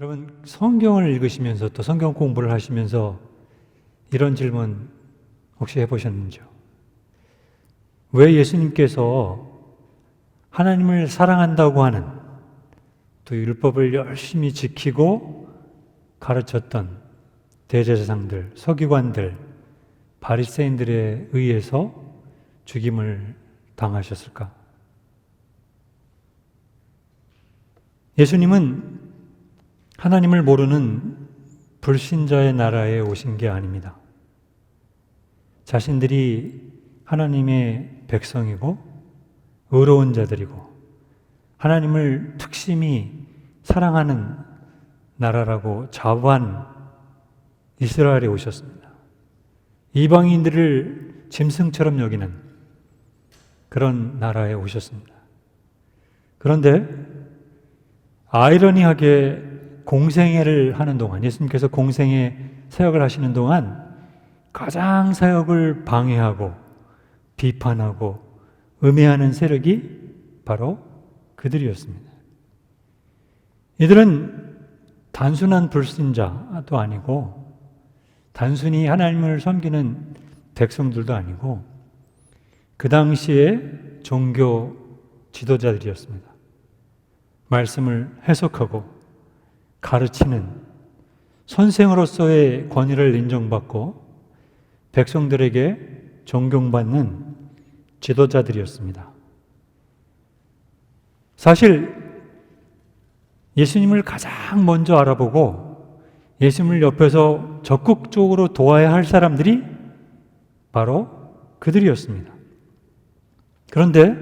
여러분, 성경을 읽으시면서 또 성경 공부를 하시면서 이런 질문 혹시 해보셨는지요? 왜 예수님께서 하나님을 사랑한다고 하는, 또 율법을 열심히 지키고 가르쳤던 대제사장들, 서기관들, 바리새인들에 의해서 죽임을 당하셨을까? 예수님은 하나님을 모르는 불신자의 나라에 오신 게 아닙니다. 자신들이 하나님의 백성이고 의로운 자들이고 하나님을 특심히 사랑하는 나라라고 자부한 이스라엘에 오셨습니다. 이방인들을 짐승처럼 여기는 그런 나라에 오셨습니다. 그런데 아이러니하게 공생애를 하는 동안, 예수님께서 공생애 사역을 하시는 동안 가장 사역을 방해하고 비판하고 음해하는 세력이 바로 그들이었습니다. 이들은 단순한 불신자도 아니고 단순히 하나님을 섬기는 백성들도 아니고 그 당시에 종교 지도자들이었습니다. 말씀을 해석하고 가르치는 선생으로서의 권위를 인정받고 백성들에게 존경받는 지도자들이었습니다. 사실 예수님을 가장 먼저 알아보고 예수님을 옆에서 적극적으로 도와야 할 사람들이 바로 그들이었습니다. 그런데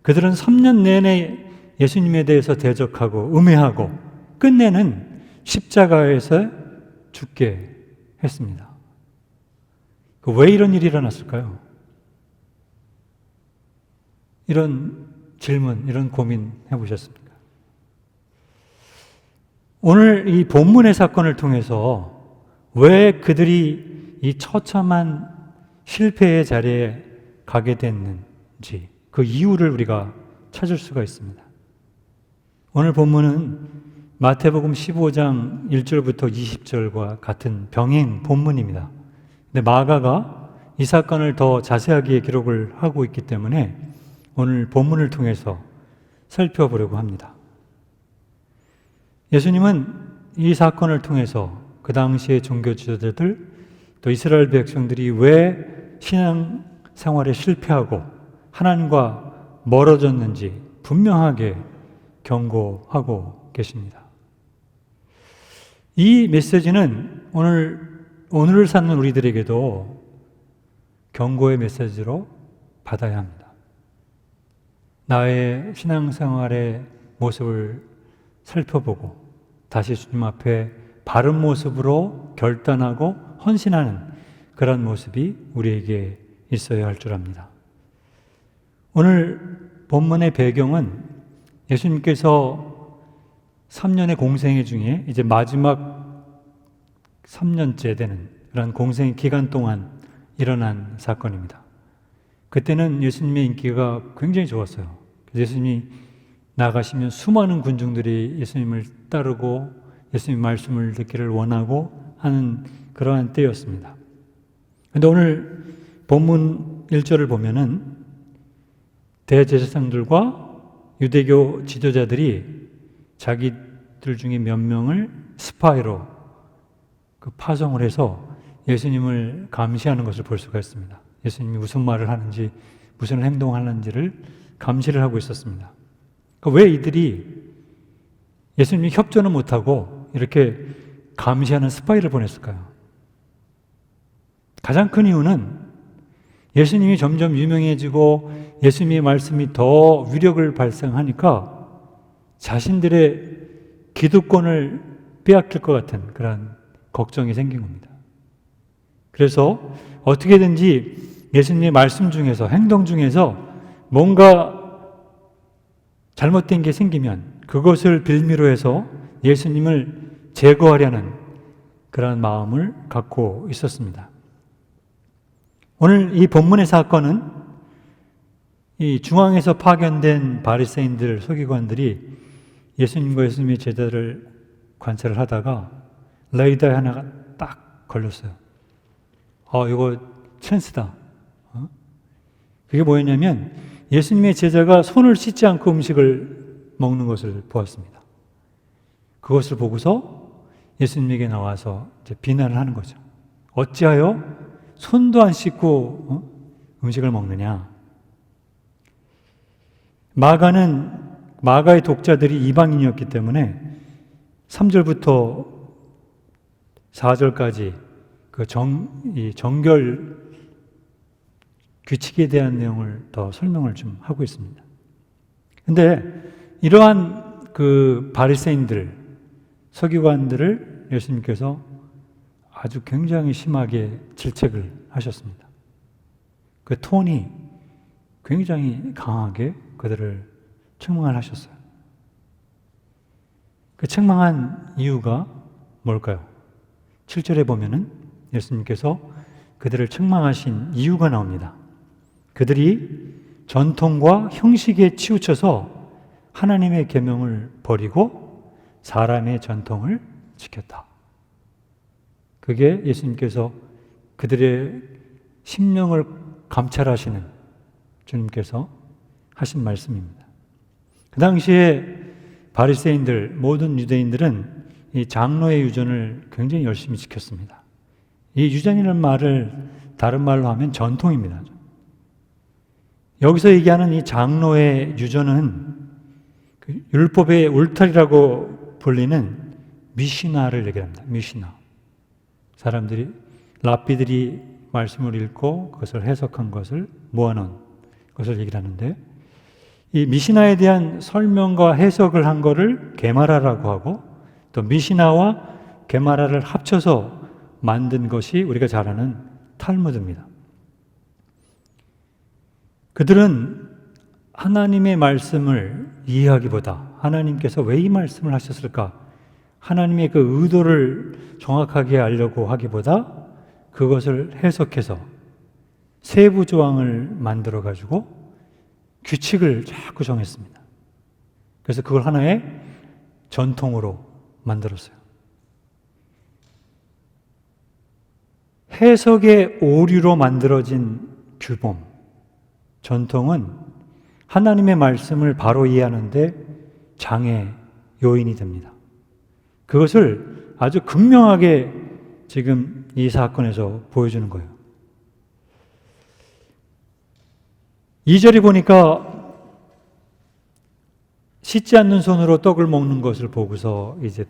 그들은 3년 내내 예수님에 대해서 대적하고 음해하고 끝내는 십자가에서 죽게 했습니다. 왜 이런 일이 일어났을까요? 이런 질문, 이런 고민 해보셨습니까? 오늘 이 본문의 사건을 통해서 왜 그들이 이 처참한 실패의 자리에 가게 됐는지 그 이유를 우리가 찾을 수가 있습니다. 오늘 본문은 마태복음 15장 1절부터 20절과 같은 병행 본문입니다. 근데 마가가 이 사건을 더 자세하게 기록을 하고 있기 때문에 오늘 본문을 통해서 살펴보려고 합니다. 예수님은 이 사건을 통해서 그 당시의 종교 지도자들 또 이스라엘 백성들이 왜 신앙 생활에 실패하고 하나님과 멀어졌는지 분명하게 경고하고 계십니다. 이 메시지는 오늘을 사는 우리들에게도 경고의 메시지로 받아야 합니다. 나의 신앙생활의 모습을 살펴보고 다시 주님 앞에 바른 모습으로 결단하고 헌신하는 그런 모습이 우리에게 있어야 할 줄 압니다. 오늘 본문의 배경은 예수님께서 3년의 공생애 중에 이제 마지막 3년째 되는 그런 공생애 기간 동안 일어난 사건입니다. 그때는 예수님의 인기가 굉장히 좋았어요. 예수님이 나가시면 수많은 군중들이 예수님을 따르고 예수님 말씀을 듣기를 원하고 하는 그러한 때였습니다. 그런데 오늘 본문 1절을 보면은 대제사장들과 유대교 지도자들이 자기들 중에 몇 명을 스파이로 파송을 해서 예수님을 감시하는 것을 볼 수가 있습니다. 예수님이 무슨 말을 하는지 무슨 행동을 하는지를 감시를 하고 있었습니다. 왜 이들이 예수님이 협조는 못하고 이렇게 감시하는 스파이를 보냈을까요? 가장 큰 이유는 예수님이 점점 유명해지고 예수님의 말씀이 더 위력을 발생하니까 자신들의 기득권을 빼앗길 것 같은 그런 걱정이 생긴 겁니다. 그래서 어떻게든지 예수님의 말씀 중에서 행동 중에서 뭔가 잘못된 게 생기면 그것을 빌미로 해서 예수님을 제거하려는 그런 마음을 갖고 있었습니다. 오늘 이 본문의 사건은 이 중앙에서 파견된 바리새인들, 서기관들이 예수님과 예수님의 제자를 관찰을 하다가 레이더에 하나가 딱 걸렸어요. 이거 찬스다. 그게 뭐였냐면 예수님의 제자가 손을 씻지 않고 음식을 먹는 것을 보았습니다. 그것을 보고서 예수님에게 나와서 이제 비난을 하는 거죠. 어찌하여 손도 안 씻고 음식을 먹느냐. 마가의 독자들이 이방인이었기 때문에 3절부터 4절까지 그 정결 규칙에 대한 내용을 더 설명을 좀 하고 있습니다. 근데 이러한 그 바리새인들, 서기관들을 예수님께서 아주 굉장히 심하게 질책을 하셨습니다. 그 톤이 굉장히 강하게 그들을 책망을 하셨어요. 그 책망한 이유가 뭘까요? 7절에 보면은 예수님께서 그들을 책망하신 이유가 나옵니다. 그들이 전통과 형식에 치우쳐서 하나님의 계명을 버리고 사람의 전통을 지켰다. 그게 예수님께서 그들의 심령을 감찰하시는 주님께서 하신 말씀입니다. 그 당시에 바리새인들, 모든 유대인들은 이 장로의 유전을 굉장히 열심히 지켰습니다. 이 유전이라는 말을 다른 말로 하면 전통입니다. 여기서 얘기하는 이 장로의 유전은 그 율법의 울타리라고 불리는 미시나를 얘기합니다. 미시나. 사람들이, 랍비들이 말씀을 읽고 그것을 해석한 것을 모아놓은 것을 얘기를 하는데, 이 미시나에 대한 설명과 해석을 한 거를 게마라라고 하고, 또 미시나와 게마라를 합쳐서 만든 것이 우리가 잘 아는 탈무드입니다. 그들은 하나님의 말씀을 이해하기보다 하나님께서 왜 이 말씀을 하셨을까? 하나님의 그 의도를 정확하게 알려고 하기보다 그것을 해석해서 세부 조항을 만들어 가지고 규칙을 자꾸 정했습니다. 그래서 그걸 하나의 전통으로 만들었어요. 해석의 오류로 만들어진 규범, 전통은 하나님의 말씀을 바로 이해하는데 장애 요인이 됩니다. 그것을 아주 극명하게 지금 이 사건에서 보여주는 거예요. 2절에 보니까 씻지 않는 손으로 떡을 먹는 것을 보고서 이제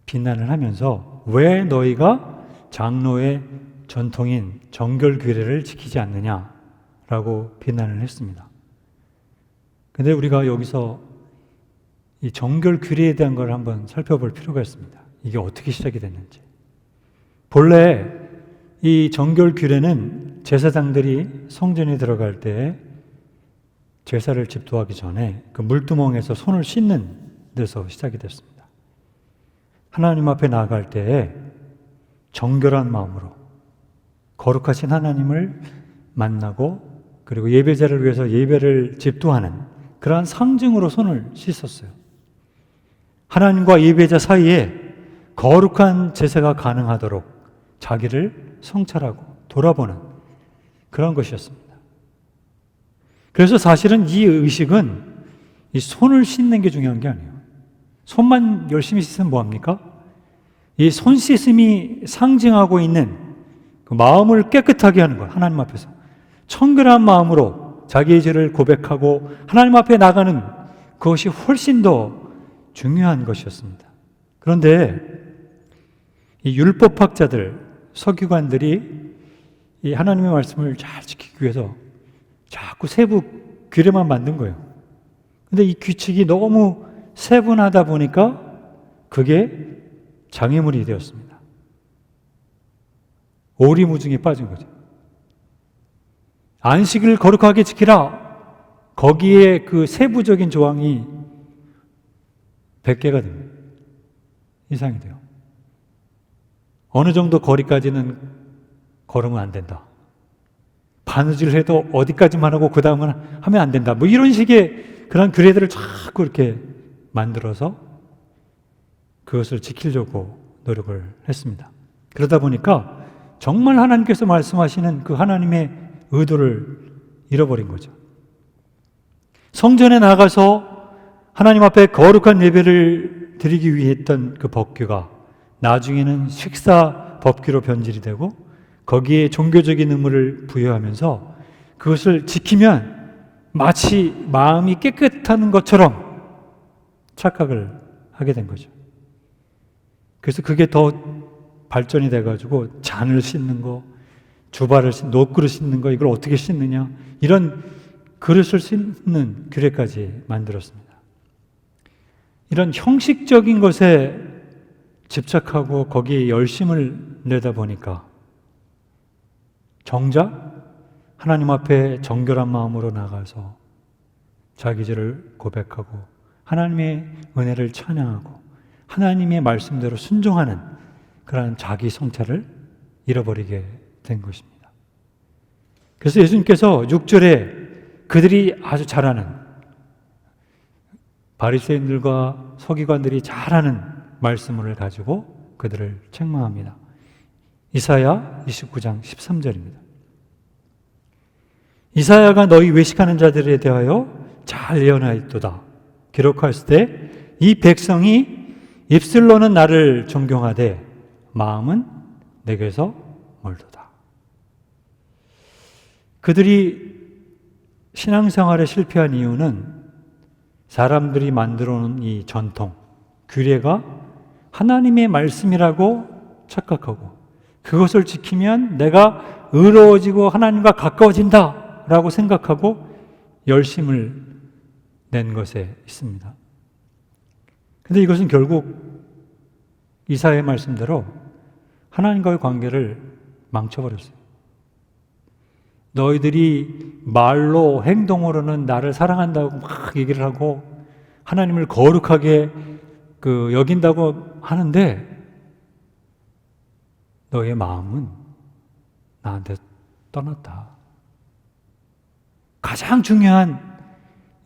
비난을 하면서 왜 너희가 장로의 전통인 정결 규례를 지키지 않느냐라고 비난을 했습니다. 근데 우리가 여기서 이 정결 규례에 대한 걸 한번 살펴볼 필요가 있습니다. 이게 어떻게 시작이 됐는지. 본래 이 정결 규례는 제사장들이 성전에 들어갈 때 제사를 집도하기 전에 그 물두멍에서 손을 씻는 데서 시작이 됐습니다. 하나님 앞에 나아갈 때에 정결한 마음으로 거룩하신 하나님을 만나고 그리고 예배자를 위해서 예배를 집도하는 그러한 상징으로 손을 씻었어요. 하나님과 예배자 사이에 거룩한 제사가 가능하도록 자기를 성찰하고 돌아보는 그런 것이었습니다. 그래서 사실은 이 의식은 이 손을 씻는 게 중요한 게 아니에요. 손만 열심히 씻으면 뭐합니까? 이 손 씻음이 상징하고 있는 그 마음을 깨끗하게 하는 거예요. 하나님 앞에서 청결한 마음으로 자기의 죄를 고백하고 하나님 앞에 나가는 그것이 훨씬 더 중요한 것이었습니다. 그런데 이 율법학자들, 서기관들이 이 하나님의 말씀을 잘 지키기 위해서 자꾸 세부 규례만 만든 거예요. 근데 이 규칙이 너무 세분하다 보니까 그게 장애물이 되었습니다. 오리무중에 빠진 거죠. 안식을 거룩하게 지키라. 거기에 그 세부적인 조항이 100개가 됩니다. 이상이 돼요. 어느 정도 거리까지는 걸으면 안 된다. 바느질을 해도 어디까지만 하고 그 다음은 하면 안 된다. 뭐 이런 식의 그런 규례들을 자꾸 이렇게 만들어서 그것을 지키려고 노력을 했습니다. 그러다 보니까 정말 하나님께서 말씀하시는 그 하나님의 의도를 잃어버린 거죠. 성전에 나가서 하나님 앞에 거룩한 예배를 드리기 위해 했던 그 법규가 나중에는 식사 법규로 변질이 되고 거기에 종교적인 의무를 부여하면서 그것을 지키면 마치 마음이 깨끗한 것처럼 착각을 하게 된 거죠. 그래서 그게 더 발전이 돼가지고 잔을 씻는 거, 노그릇 씻는 거, 이걸 어떻게 씻느냐, 이런 그릇을 씻는 규례까지 만들었습니다. 이런 형식적인 것에 집착하고 거기에 열심을 내다 보니까 정작 하나님 앞에 정결한 마음으로 나가서 자기 죄를 고백하고 하나님의 은혜를 찬양하고 하나님의 말씀대로 순종하는 그러한 자기 성찰을 잃어버리게 된 것입니다. 그래서 예수님께서 6절에 그들이 아주 잘하는, 바리새인들과 서기관들이 잘하는 말씀을 가지고 그들을 책망합니다. 이사야 29장 13절입니다. 이사야가 너희 외식하는 자들에 대하여 잘 예언하였도다. 기록하였을 때 이 백성이 입술로는 나를 존경하되 마음은 내게서 멀도다. 그들이 신앙생활에 실패한 이유는 사람들이 만들어 놓은 이 전통, 규례가 하나님의 말씀이라고 착각하고 그것을 지키면 내가 의로워지고 하나님과 가까워진다 라고 생각하고 열심을 낸 것에 있습니다. 근데 이것은 결국 이사야의 말씀대로 하나님과의 관계를 망쳐버렸어요. 너희들이 말로 행동으로는 나를 사랑한다고 막 얘기를 하고 하나님을 거룩하게 여긴다고 하는데 너의 마음은 나한테 떠났다. 가장 중요한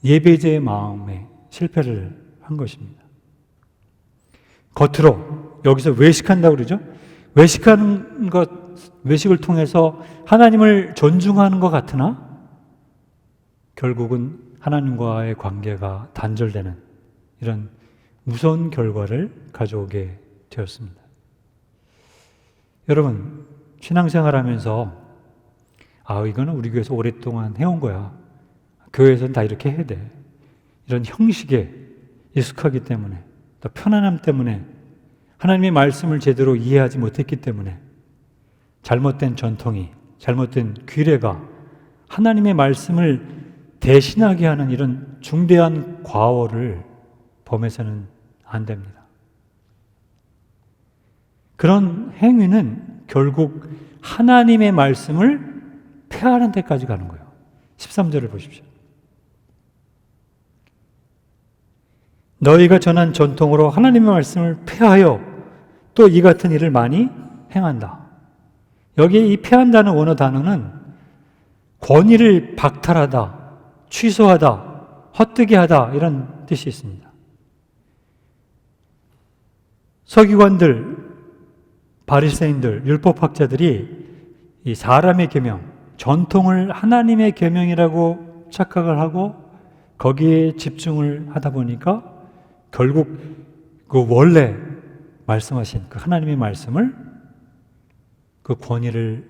예배자의 마음에 실패를 한 것입니다. 겉으로 여기서 외식한다고 그러죠. 외식하는 것, 외식을 통해서 하나님을 존중하는 것 같으나 결국은 하나님과의 관계가 단절되는 이런 무서운 결과를 가져오게 되었습니다. 여러분, 신앙생활하면서 이거는 우리 교회에서 오랫동안 해온 거야. 교회에서는 다 이렇게 해야 돼. 이런 형식에 익숙하기 때문에, 또 편안함 때문에, 하나님의 말씀을 제대로 이해하지 못했기 때문에 잘못된 전통이, 잘못된 규례가 하나님의 말씀을 대신하게 하는 이런 중대한 과오를 범해서는 안 됩니다. 그런 행위는 결국 하나님의 말씀을 폐하는 데까지 가는 거예요. 13절을 보십시오. 너희가 전한 전통으로 하나님의 말씀을 폐하여 또 이 같은 일을 많이 행한다. 여기에 이 폐한다는 원어 단어는 권위를 박탈하다, 취소하다, 헛되게 하다 이런 뜻이 있습니다. 서기관들, 바리새인들, 율법학자들이 이 사람의 계명, 전통을 하나님의 계명이라고 착각을 하고 거기에 집중을 하다 보니까 결국 그 원래 말씀하신 그 하나님의 말씀을 그 권위를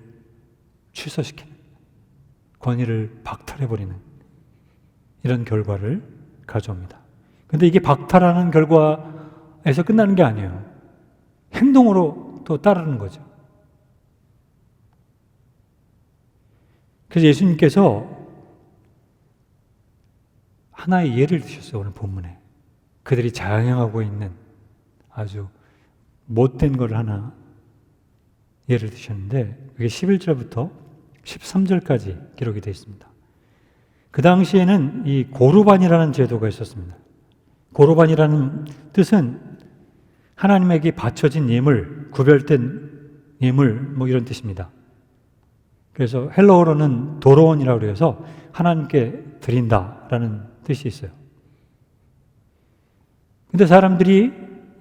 취소시키는, 권위를 박탈해버리는 이런 결과를 가져옵니다. 그런데 이게 박탈하는 결과에서 끝나는 게 아니에요. 행동으로 또 따르는 거죠. 그래서 예수님께서 하나의 예를 드셨어요. 오늘 본문에. 그들이 자행하고 있는 아주 못된 걸 하나 예를 드셨는데 그게 11절부터 13절까지 기록이 되어 있습니다. 그 당시에는 이 고르반이라는 제도가 있었습니다. 고르반이라는 뜻은 하나님에게 바쳐진 예물, 구별된 예물 이런 뜻입니다. 그래서 헬라어로는 도로원이라고 해서 하나님께 드린다라는 뜻이 있어요. 근데 사람들이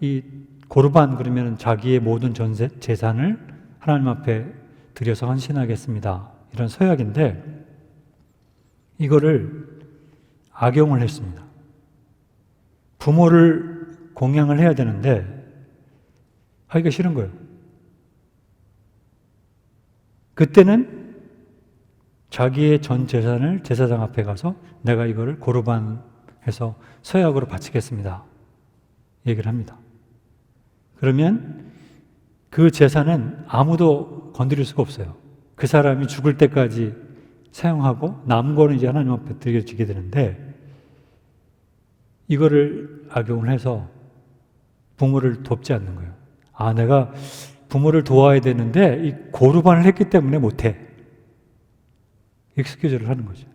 이 고르반 그러면 자기의 모든 재산을 하나님 앞에 드려서 헌신하겠습니다. 이런 서약인데 이거를 악용을 했습니다. 부모를 공양을 해야 되는데 하기가 싫은 거예요. 그때는 자기의 전 재산을 제사장 앞에 가서 내가 이거를 고르반해서 서약으로 바치겠습니다. 얘기를 합니다. 그러면 그 재산은 아무도 건드릴 수가 없어요. 그 사람이 죽을 때까지 사용하고 남은 거는 이제 하나님 앞에 드려지게 되는데 이거를 악용을 해서 부모를 돕지 않는 거예요. 아, 내가 부모를 도와야 되는데 이 고르반을 했기 때문에 못해. 익스큐즈를 하는 거죠.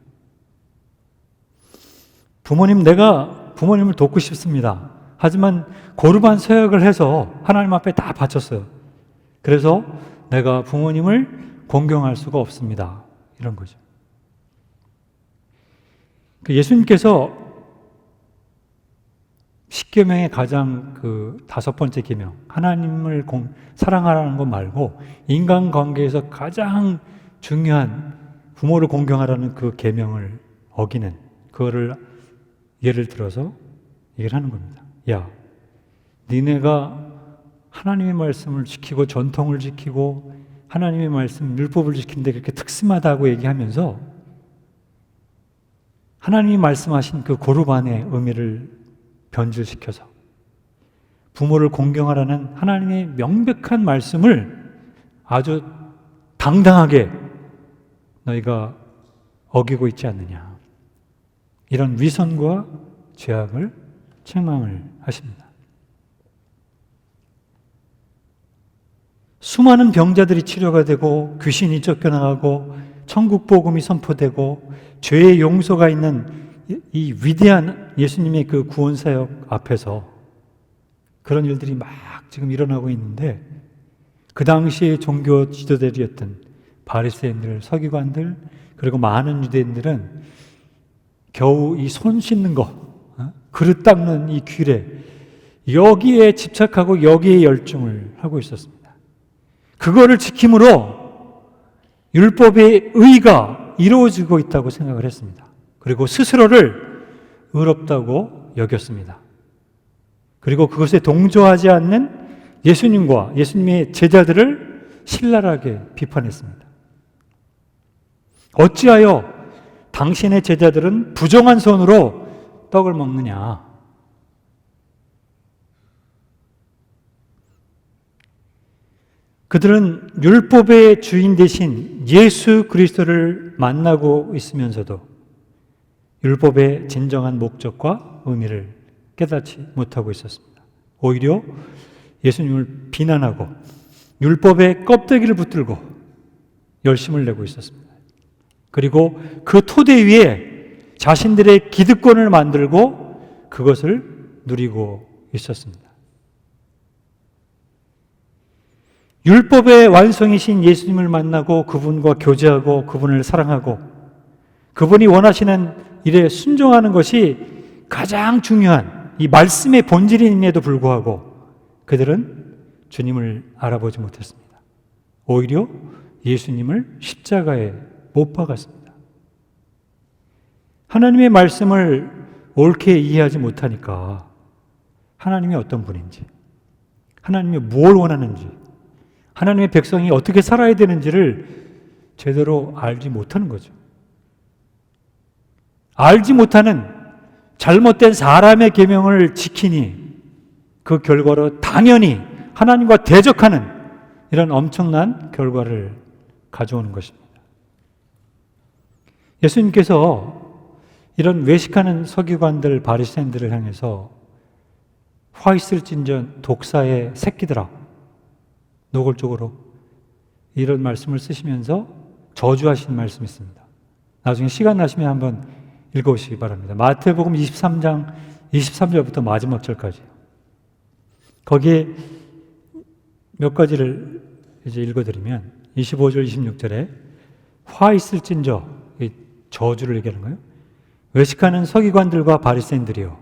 내가 부모님을 돕고 싶습니다. 하지만 고르반 서약을 해서 하나님 앞에 다 바쳤어요. 그래서 내가 부모님을 공경할 수가 없습니다. 이런 거죠. 예수님께서 10계명의 가장 그 5번째 계명, 하나님을 사랑하라는 것 말고 인간관계에서 가장 중요한 부모를 공경하라는 그 계명을 어기는 그거를 예를 들어서 얘기를 하는 겁니다. 야, 니네가 하나님의 말씀을 지키고 전통을 지키고 하나님의 말씀, 율법을 지키는데 그렇게 특심하다고 얘기하면서 하나님이 말씀하신 그 고르반의 의미를 변질시켜서 부모를 공경하라는 하나님의 명백한 말씀을 아주 당당하게 너희가 어기고 있지 않느냐. 이런 위선과 죄악을 책망을 하십니다. 수많은 병자들이 치료가 되고 귀신이 쫓겨나가고 천국 복음이 선포되고 죄의 용서가 있는 이 위대한 예수님의 그 구원 사역 앞에서 그런 일들이 막 지금 일어나고 있는데 그 당시의 종교 지도자들이었던 바리새인들, 서기관들 그리고 많은 유대인들은 겨우 이 손 씻는 거, 그릇 닦는 이 규례 여기에 집착하고 여기에 열중을 하고 있었습니다. 그거를 지킴으로 율법의 의가 이루어지고 있다고 생각을 했습니다. 그리고 스스로를 의롭다고 여겼습니다. 그리고 그것에 동조하지 않는 예수님과 예수님의 제자들을 신랄하게 비판했습니다. 어찌하여 당신의 제자들은 부정한 손으로 떡을 먹느냐? 그들은 율법의 주인 대신 예수 그리스도를 만나고 있으면서도 율법의 진정한 목적과 의미를 깨닫지 못하고 있었습니다. 오히려 예수님을 비난하고 율법의 껍데기를 붙들고 열심을 내고 있었습니다. 그리고 그 토대 위에 자신들의 기득권을 만들고 그것을 누리고 있었습니다. 율법의 완성이신 예수님을 만나고 그분과 교제하고 그분을 사랑하고 그분이 원하시는 일에 순종하는 것이 가장 중요한 이 말씀의 본질임에도 불구하고 그들은 주님을 알아보지 못했습니다. 오히려 예수님을 십자가에 못 박았습니다. 하나님의 말씀을 옳게 이해하지 못하니까 하나님이 어떤 분인지, 하나님이 뭘 원하는지, 하나님의 백성이 어떻게 살아야 되는지를 제대로 알지 못하는 거죠. 알지 못하는 잘못된 사람의 계명을 지키니 그 결과로 당연히 하나님과 대적하는 이런 엄청난 결과를 가져오는 것입니다. 예수님께서 이런 외식하는 서기관들, 바리새인들을 향해서 화 있을진저 독사의 새끼들아 노골적으로 이런 말씀을 쓰시면서 저주하신 말씀이 있습니다. 나중에 시간 나시면 한번 읽어보시기 바랍니다. 마태복음 23장 23절부터 마지막 절까지. 거기에 몇 가지를 이제 읽어드리면 25절, 26절에 화 있을진저 저주를 얘기하는 거예요. 외식하는 서기관들과 바리새인들이여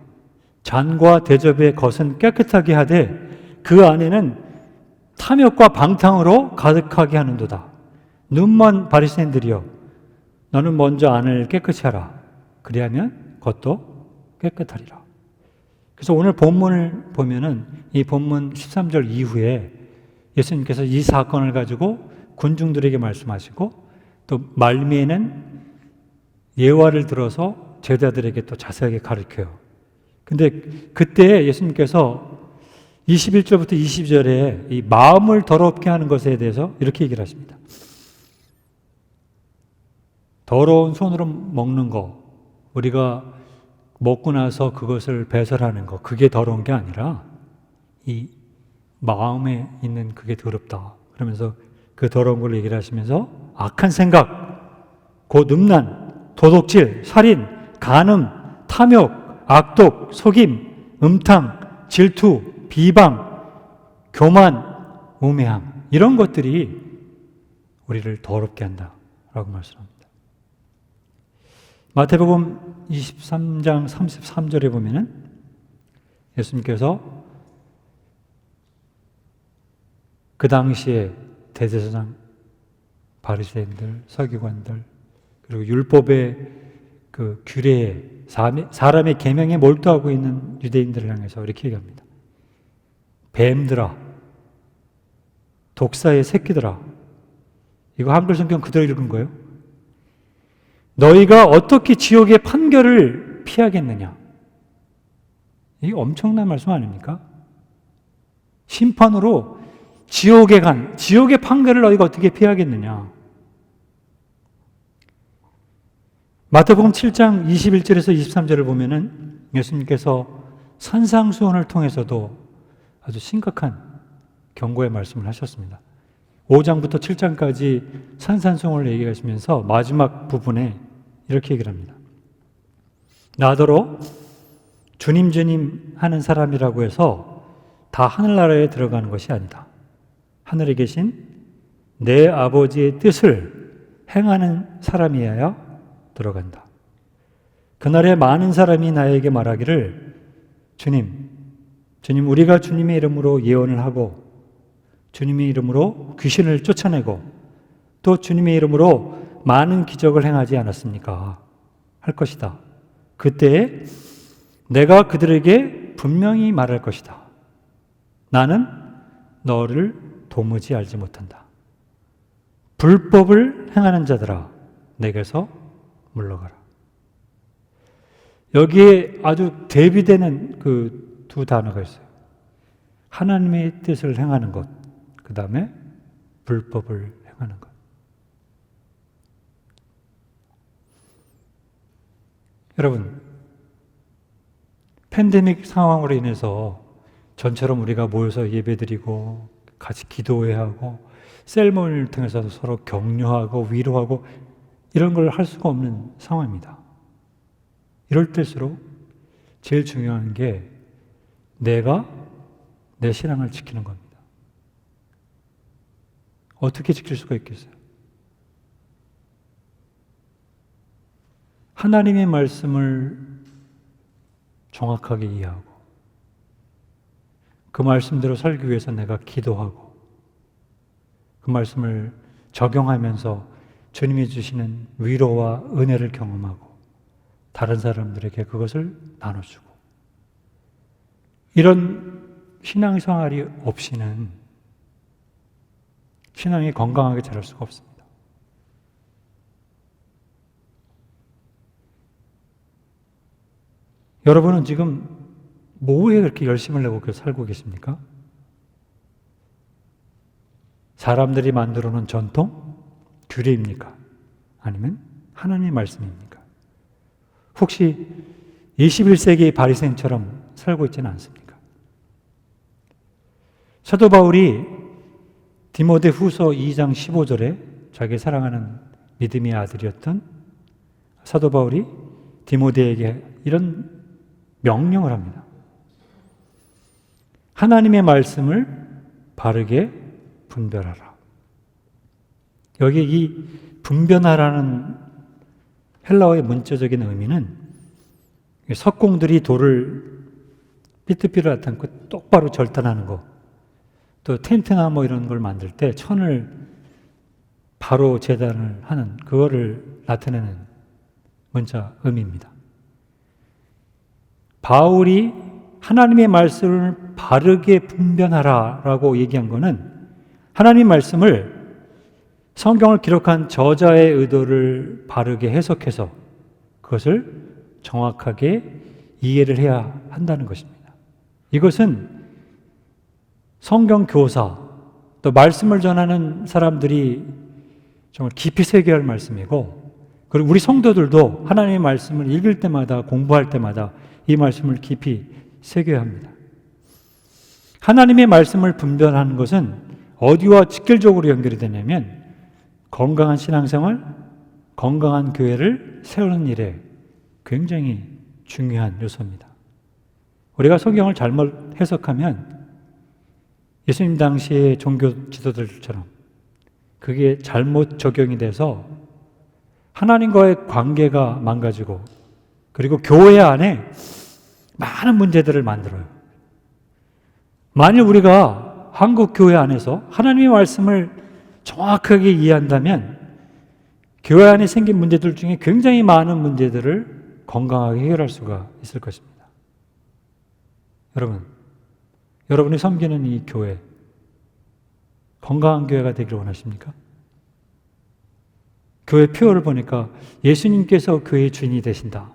잔과 대접의 겉은 깨끗하게 하되 그 안에는 탐욕과 방탕으로 가득하게 하는도다. 눈먼 바리새인들이여, 너는 먼저 안을 깨끗이 하라. 그리하면 겉도 깨끗하리라. 그래서 오늘 본문을 보면은 이 본문 13절 이후에 예수님께서 이 사건을 가지고 군중들에게 말씀하시고 또 말미에는 예화를 들어서 제자들에게 또 자세하게 가르쳐요. 근데 그때 예수님께서 21절부터 22절에 이 마음을 더럽게 하는 것에 대해서 이렇게 얘기를 하십니다. 더러운 손으로 먹는 거, 우리가 먹고 나서 그것을 배설하는 거, 그게 더러운 게 아니라 이 마음에 있는 그게 더럽다. 그러면서 그 더러운 걸 얘기를 하시면서 악한 생각, 곧 음란, 도둑질, 살인, 간음, 탐욕, 악독, 속임, 음탕, 질투, 비방, 교만, 우매함, 이런 것들이 우리를 더럽게 한다라고 말씀합니다. 마태복음 23장 33절에 보면은 예수님께서 그 당시에 대제사장, 바리새인들, 서기관들, 그리고 율법의 그 규례에 사람의 계명에 몰두하고 있는 유대인들을 향해서 이렇게 얘기합니다. 뱀들아, 독사의 새끼들아. 이거 한글 성경 그대로 읽은 거예요. 너희가 어떻게 지옥의 판결을 피하겠느냐? 이게 엄청난 말씀 아닙니까? 심판으로 지옥의 판결을 너희가 어떻게 피하겠느냐? 마태복음 7장 21절에서 23절을 보면은 예수님께서 산상수훈을 통해서도 아주 심각한 경고의 말씀을 하셨습니다. 5장부터 7장까지 산상수훈을 얘기하시면서 마지막 부분에 이렇게 얘기를 합니다. 나더러 주님 주님 하는 사람이라고 해서 다 하늘나라에 들어가는 것이 아니다. 하늘에 계신 내 아버지의 뜻을 행하는 사람이어야 들어간다. 그날에 많은 사람이 나에게 말하기를 주님 우리가 주님의 이름으로 예언을 하고 주님의 이름으로 귀신을 쫓아내고 또 주님의 이름으로 많은 기적을 행하지 않았습니까? 할 것이다. 그때에 내가 그들에게 분명히 말할 것이다. 나는 너를 도무지 알지 못한다. 불법을 행하는 자들아, 내게서 물러가라. 여기에 아주 대비되는 그 두 단어가 있어요. 하나님의 뜻을 행하는 것, 그 다음에 불법을 행하는 것. 여러분, 팬데믹 상황으로 인해서 전처럼 우리가 모여서 예배드리고 같이 기도해야 하고 셀모니를 통해서 서로 격려하고 위로하고 이런 걸 할 수가 없는 상황입니다. 이럴 때일수록 제일 중요한 게 내가 내 신앙을 지키는 겁니다. 어떻게 지킬 수가 있겠어요? 하나님의 말씀을 정확하게 이해하고 그 말씀대로 살기 위해서 내가 기도하고 그 말씀을 적용하면서 주님이 주시는 위로와 은혜를 경험하고 다른 사람들에게 그것을 나눠주고 이런 신앙생활이 없이는 신앙이 건강하게 자랄 수가 없습니다. 여러분은 지금 뭐에 그렇게 열심을 내고 살고 계십니까? 사람들이 만들어 놓은 전통? 규례입니까? 아니면 하나님의 말씀입니까? 혹시 21세기의 바리새인처럼 살고 있지는 않습니까? 사도 바울이 디모데 후서 2장 15절에 자기 사랑하는 믿음의 아들이었던 사도 바울이 디모데에게 이런 명령을 합니다. 하나님의 말씀을 바르게 분별하라. 여기 이 분별하라는 헬라어의 문자적인 의미는 석공들이 돌을 삐뚤삐뚤 나타놓고 똑바로 절단하는 거, 또 텐트나 뭐 이런 걸 만들 때 천을 바로 재단을 하는 그거를 나타내는 문자 의미입니다. 바울이 하나님의 말씀을 바르게 분별하라라고 얘기한 것은 하나님의 말씀을 성경을 기록한 저자의 의도를 바르게 해석해서 그것을 정확하게 이해를 해야 한다는 것입니다. 이것은 성경 교사 또 말씀을 전하는 사람들이 정말 깊이 새겨야 할 말씀이고, 그리고 우리 성도들도 하나님의 말씀을 읽을 때마다 공부할 때마다 이 말씀을 깊이 새겨야 합니다. 하나님의 말씀을 분별하는 것은 어디와 직결적으로 연결이 되냐면 건강한 신앙생활, 건강한 교회를 세우는 일에 굉장히 중요한 요소입니다. 우리가 성경을 잘못 해석하면 예수님 당시의 종교 지도자들처럼 그게 잘못 적용이 돼서 하나님과의 관계가 망가지고, 그리고 교회 안에 많은 문제들을 만들어요. 만일 우리가 한국 교회 안에서 하나님의 말씀을 정확하게 이해한다면 교회 안에 생긴 문제들 중에 굉장히 많은 문제들을 건강하게 해결할 수가 있을 것입니다. 여러분이 섬기는 이 교회, 건강한 교회가 되기를 원하십니까? 교회 표어를 보니까 예수님께서 교회의 주인이 되신다,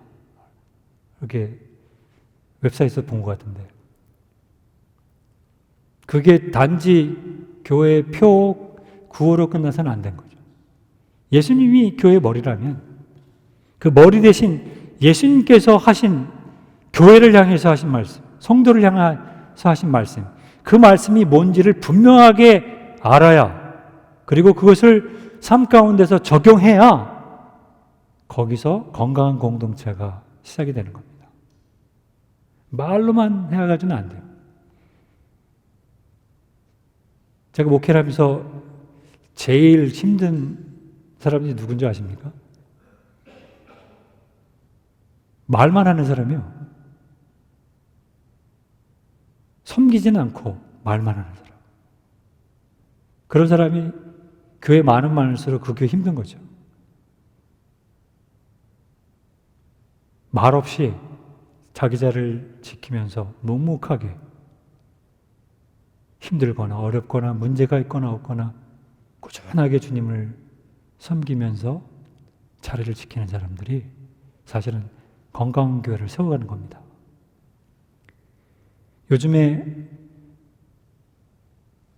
이렇게 웹사이트에서 본 것 같은데, 그게 단지 교회 표 구호로 끝나서는 안 된 거죠. 예수님이 교회의 머리라면 그 머리 대신 예수님께서 하신, 교회를 향해서 하신 말씀, 성도를 향해서 하신 말씀, 그 말씀이 뭔지를 분명하게 알아야, 그리고 그것을 삶 가운데서 적용해야 거기서 건강한 공동체가 시작이 되는 겁니다. 말로만 해가지고는 안 돼요. 제가 목회를 하면서 제일 힘든 사람이 누군지 아십니까? 말만 하는 사람이요. 섬기지는 않고 말만 하는 사람. 그런 사람이 교회 많을수록 그 교회 힘든 거죠. 말없이 자기 자리를 지키면서 묵묵하게 힘들거나 어렵거나 문제가 있거나 없거나 꾸준하게 주님을 섬기면서 자리를 지키는 사람들이 사실은 건강한 교회를 세워가는 겁니다. 요즘에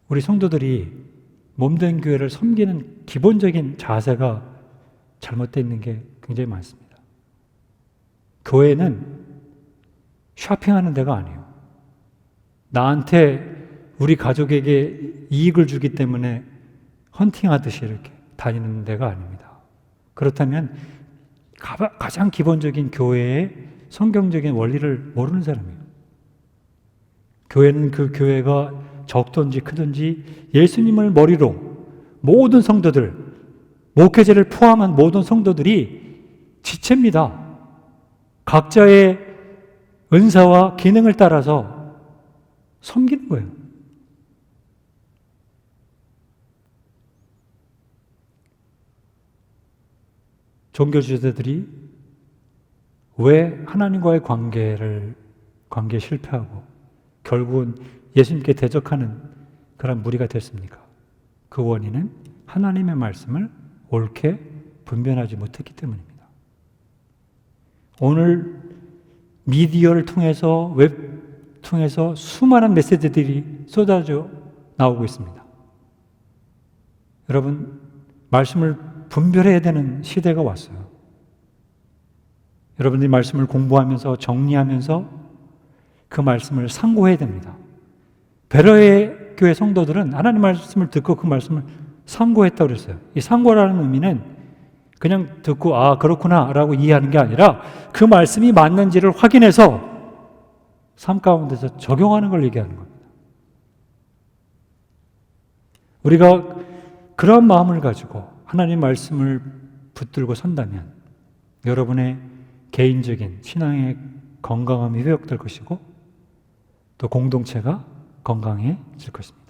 우리 성도들이 몸된 교회를 섬기는 기본적인 자세가 잘못되어 있는 게 굉장히 많습니다. 교회는 쇼핑하는 데가 아니에요. 나한테, 우리 가족에게 이익을 주기 때문에 헌팅하듯이 이렇게 다니는 데가 아닙니다. 그렇다면 가장 기본적인 교회의 성경적인 원리를 모르는 사람이에요. 교회는 그 교회가 적든지 크든지 예수님을 머리로 모든 성도들, 목회자를 포함한 모든 성도들이 지체입니다. 각자의 은사와 기능을 따라서 섬기는 거예요. 종교 지도자들이 왜 하나님과의 관계에 실패하고 결국은 예수님께 대적하는 그런 무리가 됐습니까? 그 원인은 하나님의 말씀을 옳게 분별하지 못했기 때문입니다. 오늘 미디어를 통해서, 웹 통해서 수많은 메시지들이 쏟아져 나오고 있습니다. 여러분, 말씀을 분별해야 되는 시대가 왔어요. 여러분들이 말씀을 공부하면서 정리하면서 그 말씀을 상고해야 됩니다. 베로의 교회 성도들은 하나님 말씀을 듣고 그 말씀을 상고했다고 그랬어요. 이 상고라는 의미는 그냥 듣고 그렇구나 라고 이해하는 게 아니라 그 말씀이 맞는지를 확인해서 삶 가운데서 적용하는 걸 얘기하는 겁니다. 우리가 그런 마음을 가지고 하나님 말씀을 붙들고 선다면 여러분의 개인적인 신앙의 건강함이 회복될 것이고 또 공동체가 건강해질 것입니다.